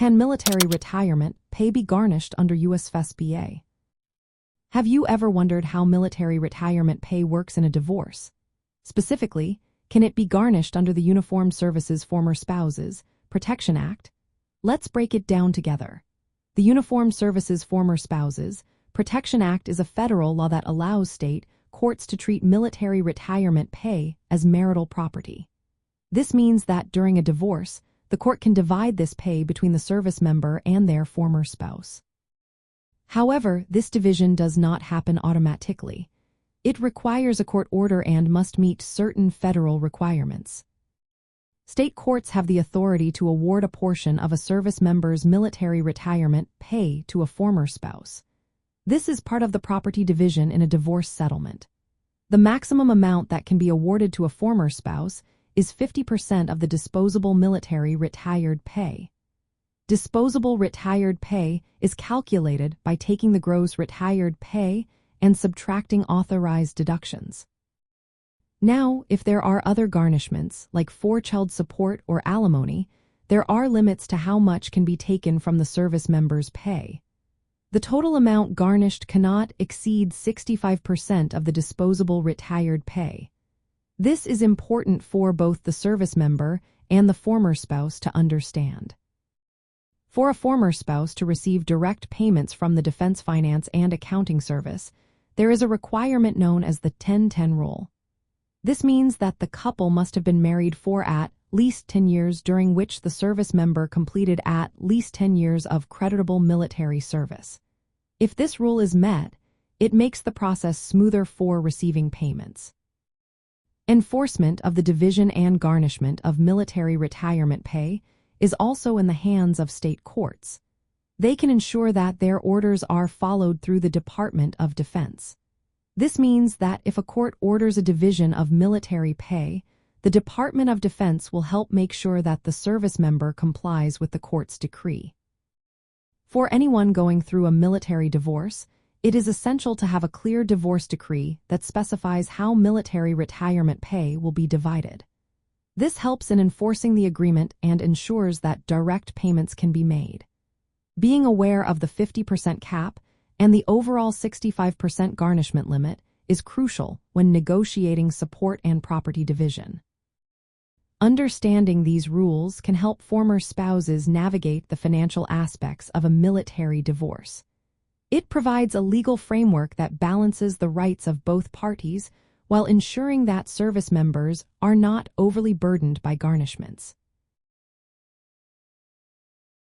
Can military retirement pay be garnished under USFSPA? Have you ever wondered how military retirement pay works in a divorce? Specifically, can it be garnished under the Uniformed Services Former Spouses Protection Act? Let's break it down together. The Uniformed Services Former Spouses Protection Act is a federal law that allows state courts to treat military retirement pay as marital property. This means that during a divorce, the court can divide this pay between the service member and their former spouse. However, this division does not happen automatically. It requires a court order and must meet certain federal requirements. State courts have the authority to award a portion of a service member's military retirement pay to a former spouse. This is part of the property division in a divorce settlement. The maximum amount that can be awarded to a former spouse is 50% of the disposable military retired pay. Disposable retired pay is calculated by taking the gross retired pay and subtracting authorized deductions. Now, if there are other garnishments, like child support or alimony, there are limits to how much can be taken from the service member's pay. The total amount garnished cannot exceed 65% of the disposable retired pay. This is important for both the service member and the former spouse to understand. For a former spouse to receive direct payments from the Defense Finance and Accounting Service, there is a requirement known as the 10-10 rule. This means that the couple must have been married for at least 10 years during which the service member completed at least 10 years of creditable military service. If this rule is met, it makes the process smoother for receiving payments. Enforcement of the division and garnishment of military retirement pay is also in the hands of state courts. They can ensure that their orders are followed through the Department of Defense. This means that if a court orders a division of military pay, the Department of Defense will help make sure that the service member complies with the court's decree. For anyone going through a military divorce, it is essential to have a clear divorce decree that specifies how military retirement pay will be divided. This helps in enforcing the agreement and ensures that direct payments can be made. Being aware of the 50% cap and the overall 65% garnishment limit is crucial when negotiating support and property division. Understanding these rules can help former spouses navigate the financial aspects of a military divorce. It provides a legal framework that balances the rights of both parties while ensuring that service members are not overly burdened by garnishments.